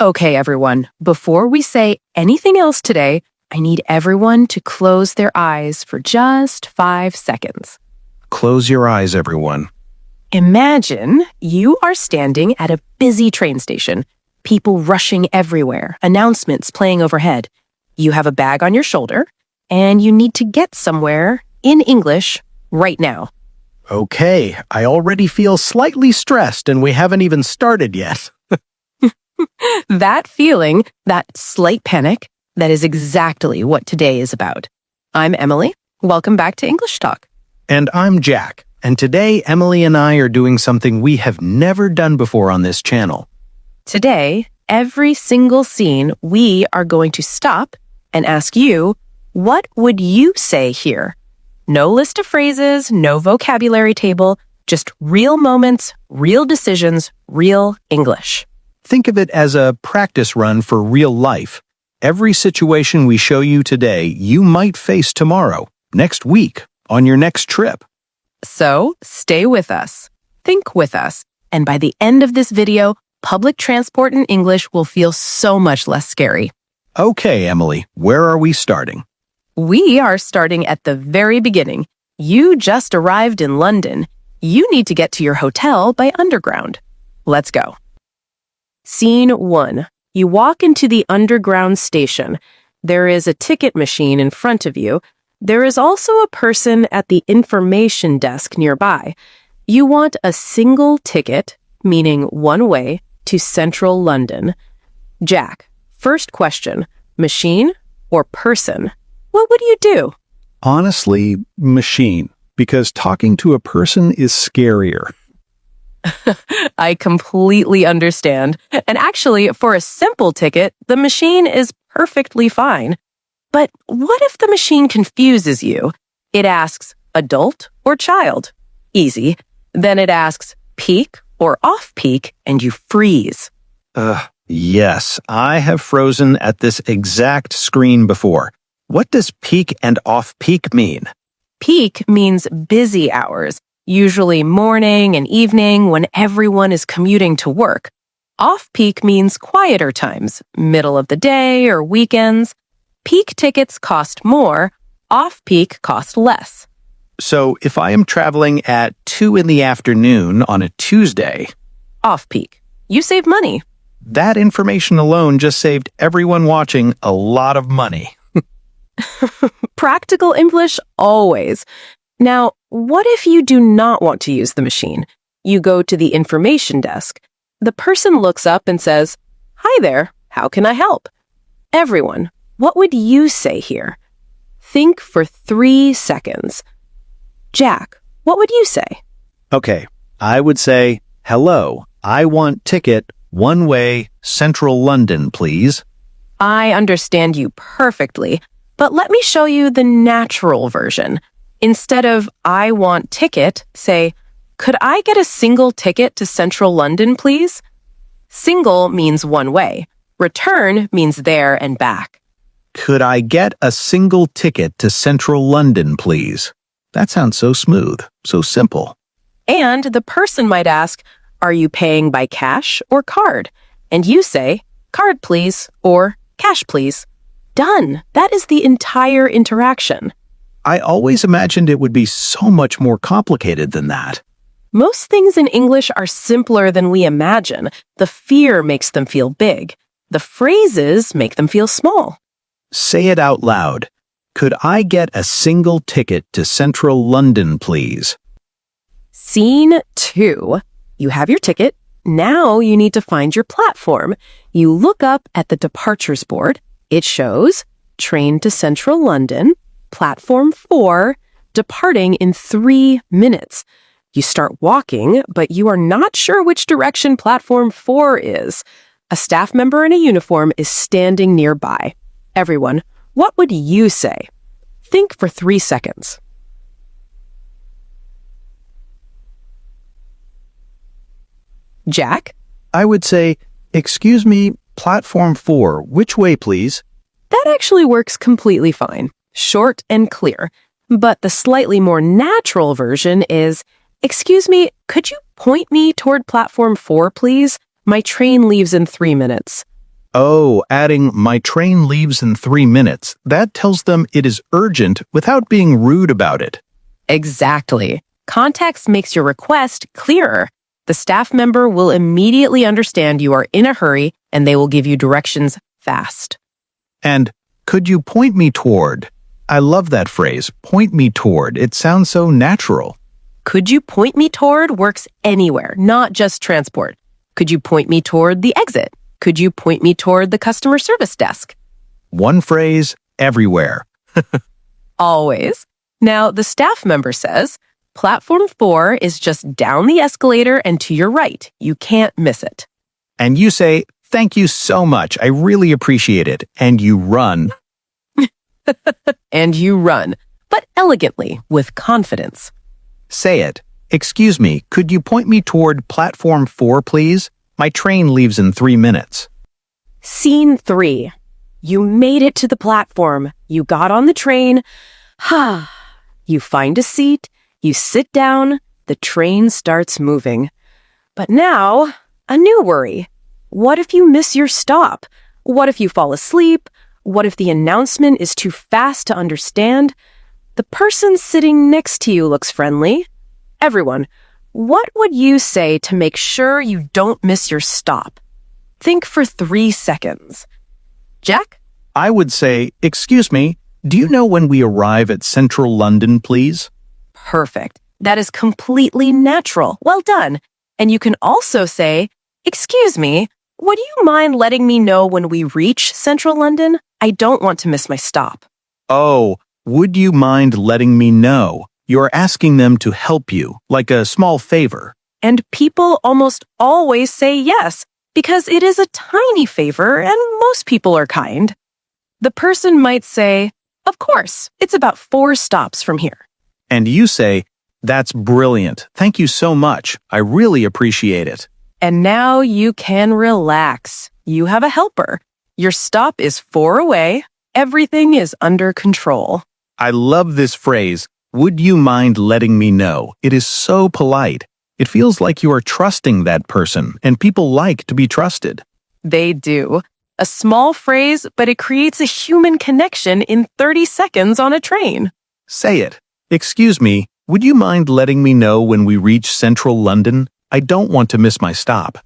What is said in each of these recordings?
Okay, everyone, before we say anything else today, I need everyone to close their eyes for just 5 seconds. Close your eyes, everyone. Imagine you are standing at a busy train station, people rushing everywhere, announcements playing overhead. You have a bag on your shoulder, and you need to get somewhere in English right now. Okay, I already feel slightly stressed and we haven't even started yet. That feeling, that slight panic, that is exactly what today is about. I'm Emily. Welcome back to English Talk. And I'm Jack. And today, Emily and I are doing something we have never done before on this channel. Today, every single scene, we are going to stop and ask you, what would you say here? No list of phrases, no vocabulary table, just real moments, real decisions, real English. Think of it as a practice run for real life. Every situation we show you today, you might face tomorrow, next week, on your next trip. So, stay with us, think with us, and by the end of this video, public transport in English will feel so much less scary. Okay, Emily, where are we starting? We are starting at the very beginning. You just arrived in London. You need to get to your hotel by underground. Let's go. Scene 1. You walk into the underground station. There is a ticket machine in front of you. There is also a person at the information desk nearby. You want a single ticket, meaning one way, to central London. Jack, first question, machine or person? What would you do? Honestly, machine, because talking to a person is scarier. I completely understand. And actually, for a simple ticket, the machine is perfectly fine. But what if the machine confuses you? It asks adult or child? Easy. Then it asks peak or off-peak, and you freeze. Yes, I have frozen at this exact screen before. What does peak and off-peak mean? Peak means busy hours, usually morning and evening when everyone is commuting to work. Off-peak means quieter times, middle of the day or weekends. Peak tickets cost more, off-peak cost less. So if I am traveling at 2 in the afternoon on a Tuesday, Off-peak. You save money. that information alone just saved everyone watching a lot of money. Practical English always. Now, what if you do not want to use the machine? You go to the information desk. The person looks up and says, "Hi there, how can I help?" Everyone, what would you say here? Think for 3 seconds. Jack, what would you say? Okay, I would say, hello, I want ticket, one way, central London, please. I understand you perfectly, but let me show you the natural version. Instead of I want ticket, say, could I get a single ticket to central London, please? Single means one way. Return means there and back. Could I get a single ticket to central London, please? That sounds so smooth, so simple. And the person might ask, are you paying by cash or card? And you say, card please, or cash please. Done. That is the entire interaction. I always imagined it would be so much more complicated than that. Most things in English are simpler than we imagine. The fear makes them feel big. The phrases make them feel small. Say it out loud. Could I get a single ticket to central London, please? Scene 2. You have your ticket. Now you need to find your platform. You look up at the departures board. It shows train to central London, platform 4, departing in 3 minutes. You start walking, but you are not sure which direction platform 4 is. A staff member in a uniform is standing nearby. Everyone, what would you say? Think for 3 seconds. Jack? I would say, excuse me, platform 4, which way, please? That actually works completely fine. Short and clear. But the slightly more natural version is, excuse me, could you point me toward platform 4, please? My train leaves in 3 minutes. Oh, adding my train leaves in 3 minutes. That tells them it is urgent without being rude about it. Exactly. Context makes your request clearer. The staff member will immediately understand you are in a hurry and they will give you directions fast. And could you point me toward? I love that phrase, point me toward. It sounds so natural. Could you point me toward works anywhere, not just transport. Could you point me toward the exit? Could you point me toward the customer service desk? One phrase, everywhere. Always. Now, the staff member says, Platform 4 is just down the escalator and to your right. You can't miss it. And you say, thank you so much. I really appreciate it. And you run. And you run, but elegantly, with confidence. Say it. Excuse me, could you point me toward Platform 4, please? My train leaves in 3 minutes. Scene 3. You made it to the platform. You got on the train. You find a seat. You sit down. The train starts moving. But now, a new worry. What if you miss your stop? What if you fall asleep? What if the announcement is too fast to understand? The person sitting next to you looks friendly. Everyone, what would you say to make sure you don't miss your stop? Think for 3 seconds. Jack? I would say, excuse me, do you know when we arrive at Central London, please? Perfect. That is completely natural. Well done. And you can also say, excuse me, would you mind letting me know when we reach Central London? I don't want to miss my stop. Oh, would you mind letting me know? You're asking them to help you, like a small favor. And people almost always say yes, because it is a tiny favor and most people are kind. The person might say, of course, it's about 4 stops from here. And you say, that's brilliant. Thank you so much. I really appreciate it. And now you can relax. You have a helper. Your stop is 4 away. Everything is under control. I love this phrase. Would you mind letting me know? It is so polite. It feels like you are trusting that person, and people like to be trusted. They do. A small phrase, but it creates a human connection in 30 seconds on a train. Say it. Excuse me, would you mind letting me know when we reach Central London? I don't want to miss my stop.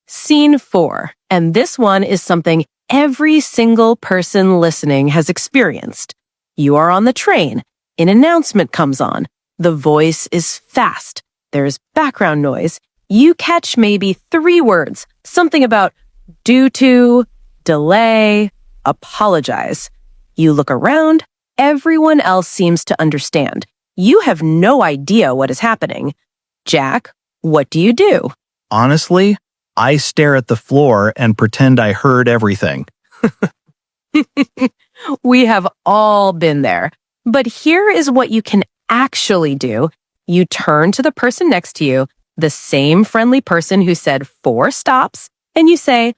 Scene 4. And this one is something every single person listening has experienced. You are on the train. An announcement comes on. The voice is fast. There's background noise. You catch maybe 3 words, something about due to, delay, apologize. You look around. Everyone else seems to understand. You have no idea what is happening. Jack, what do you do? Honestly, I stare at the floor and pretend I heard everything. We have all been there. But here is what you can actually do. You turn to the person next to you, the same friendly person who said 4 stops, and you say,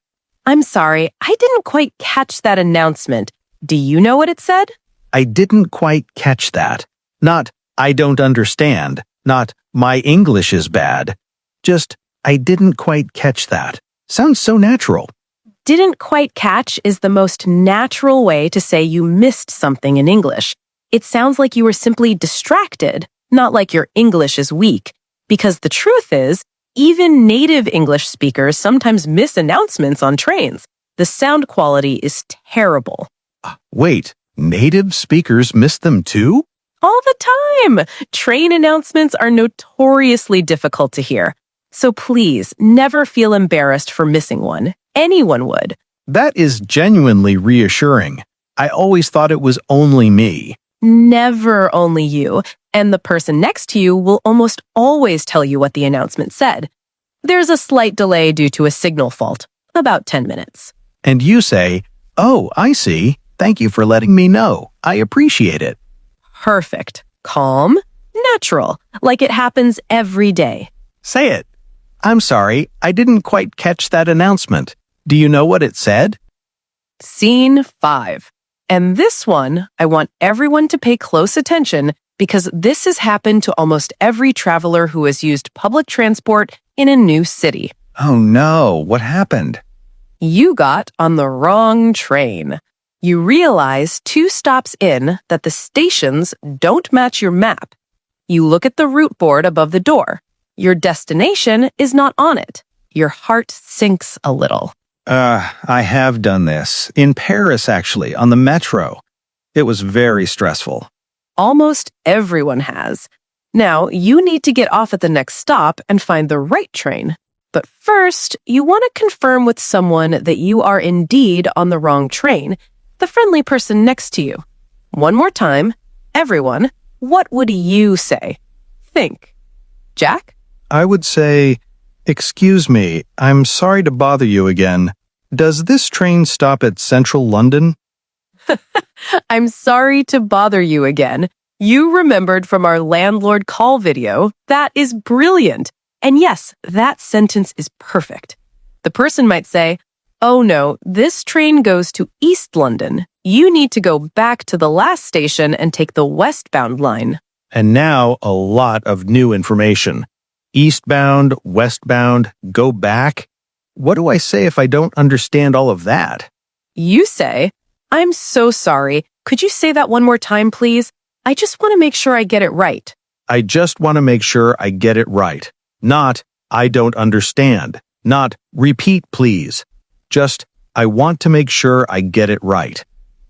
I'm sorry, I didn't quite catch that announcement. Do you know what it said? I didn't quite catch that. Not, I don't understand. Not, my English is bad. Just, I didn't quite catch that. Sounds so natural. Didn't quite catch is the most natural way to say you missed something in English. It sounds like you were simply distracted, not like your English is weak. Because the truth is, even native English speakers sometimes miss announcements on trains. The sound quality is terrible. Wait, native speakers miss them too? All the time! Train announcements are notoriously difficult to hear. So please, never feel embarrassed for missing one. Anyone would. That is genuinely reassuring. I always thought it was only me. Never only you. And the person next to you will almost always tell you what the announcement said. There's a slight delay due to a signal fault, about 10 minutes. And you say, oh, I see. Thank you for letting me know. I appreciate it. Perfect. Calm, natural, like it happens every day. Say it. I'm sorry, I didn't quite catch that announcement. Do you know what it said? Scene 5. And this one, I want everyone to pay close attention because this has happened to almost every traveler who has used public transport in a new city. Oh no, what happened? You got on the wrong train. You realize 2 stops in that the stations don't match your map. You look at the route board above the door. Your destination is not on it. Your heart sinks a little. I have done this. In Paris, actually, on the metro. It was very stressful. Almost everyone has. Now, you need to get off at the next stop and find the right train. But first, you want to confirm with someone that you are indeed on the wrong train, the friendly person next to you. One more time, everyone, what would you say? Think. Jack? I would say, "Excuse me, I'm sorry to bother you again. Does this train stop at Central London?" I'm sorry to bother you again. You remembered from our landlord call video. That is brilliant. And yes, that sentence is perfect. The person might say, "Oh no, this train goes to East London. You need to go back to the last station and take the westbound line." And now a lot of new information. Eastbound, westbound, go back. What do I say if I don't understand all of that? You say, "I'm so sorry. Could you say that one more time, please? I just want to make sure I get it right." I just want to make sure I get it right. Not, "I don't understand." Not, "Repeat, please." Just, "I want to make sure I get it right."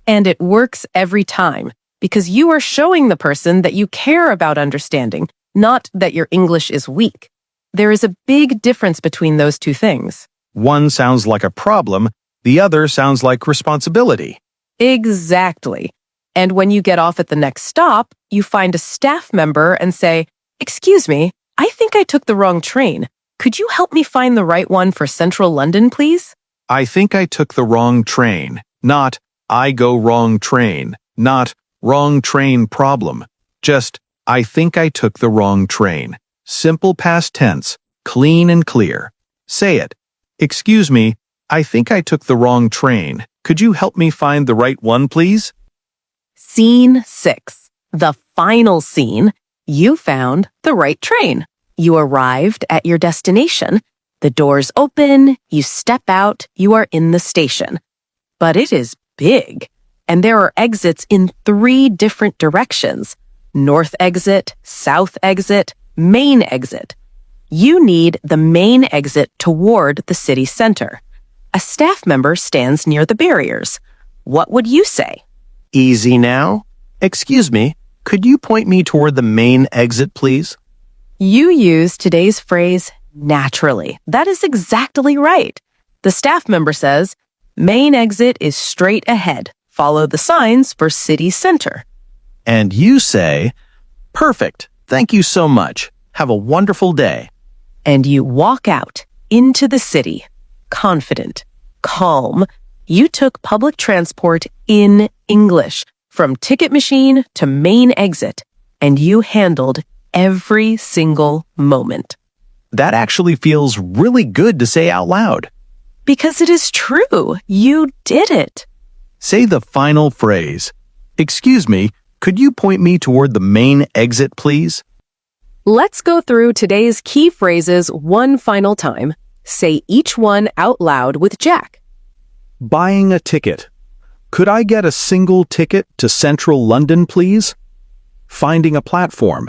And it works every time because you are showing the person that you care about understanding, not that your English is weak. There is a big difference between those two things. One sounds like a problem, the other sounds like responsibility. Exactly. And when you get off at the next stop, you find a staff member and say, "Excuse me, I think I took the wrong train. Could you help me find the right one for Central London, please?" I think I took the wrong train. Not, "I go wrong train." Not, "Wrong train problem." Just, "I think I took the wrong train." Simple past tense, clean and clear. Say it. "Excuse me, I think I took the wrong train. Could you help me find the right one, please?" Scene 6. The final scene. You found the right train. You arrived at your destination. The doors open, you step out, you are in the station. But it is big, and there are exits in 3 different directions. North exit, south exit, main exit. You need the main exit toward the city center. A staff member stands near the barriers. What would you say? Easy now. Excuse me, could you point me toward the main exit, please? You use today's phrase naturally. That is exactly right. The staff member says, "Main exit is straight ahead. Follow the signs for city center." And you say, "Perfect. Thank you so much. Have a wonderful day." And you walk out into the city, confident, calm. You took public transport in English, from ticket machine to main exit, and you handled every single moment. That actually feels really good to say out loud. Because it is true. You did it. Say the final phrase. "Excuse me, could you point me toward the main exit, please?" Let's go through today's key phrases one final time. Say each one out loud with Jack. Buying a ticket. Could I get a single ticket to Central London, please? Finding a platform.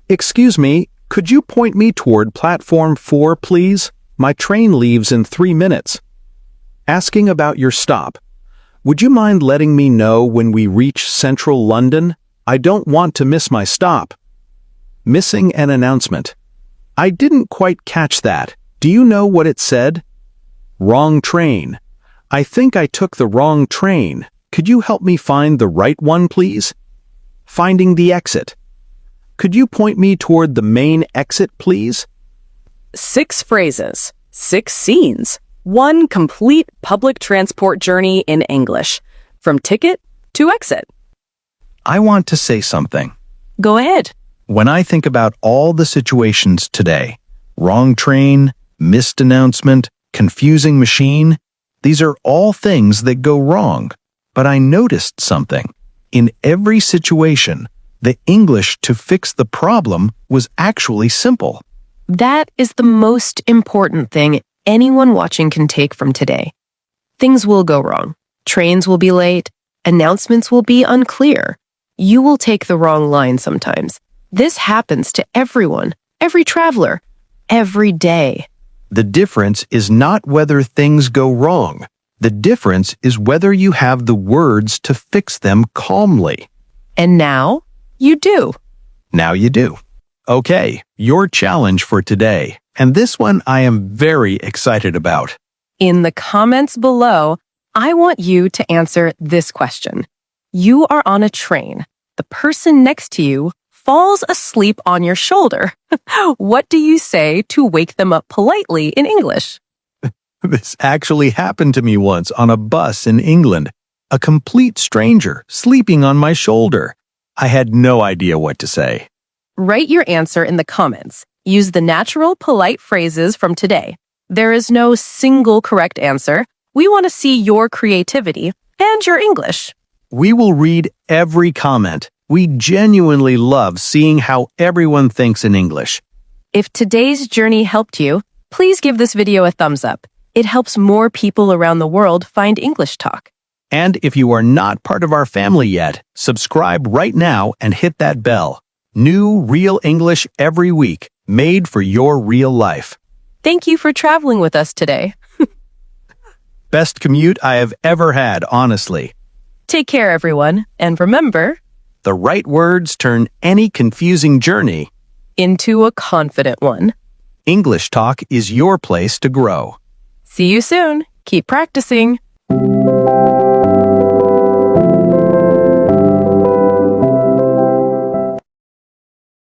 Excuse me, could you point me toward platform 4, please? My train leaves in 3 minutes. Asking about your stop. Would you mind letting me know when we reach Central London? I don't want to miss my stop. Missing an announcement. I didn't quite catch that. Do you know what it said? Wrong train. I think I took the wrong train. Could you help me find the right one, please? Finding the exit. Could you point me toward the main exit, please? 6 phrases, 6 scenes, 1 complete public transport journey in English, from ticket to exit. I want to say something. Go ahead. When I think about all the situations today, wrong train, missed announcement, confusing machine, these are all things that go wrong. But I noticed something. In every situation, the English to fix the problem was actually simple. That is the most important thing anyone watching can take from today. Things will go wrong. Trains will be late. Announcements will be unclear. You will take the wrong line sometimes. This happens to everyone, every traveler, every day. The difference is not whether things go wrong. The difference is whether you have the words to fix them calmly. And now, you do. Now you do. Okay, your challenge for today. And this one I am very excited about. In the comments below, I want you to answer this question. You are on a train. The person next to you falls asleep on your shoulder. What do you say to wake them up politely in English? This actually happened to me once on a bus in England. A complete stranger sleeping on my shoulder. I had no idea what to say. Write your answer in the comments. Use the natural, polite phrases from today. There is no single correct answer. We want to see your creativity and your English. We will read every comment. We genuinely love seeing how everyone thinks in English. If today's journey helped you, please give this video a thumbs up. It helps more people around the world find English Talk. And if you are not part of our family yet, subscribe right now and hit that bell. New real English every week, made for your real life. Thank you for traveling with us today. Best commute I have ever had, honestly. Take care, everyone, and remember, The right words turn any confusing journey. into a confident one. English Talk is your place to grow. See you soon. Keep practicing.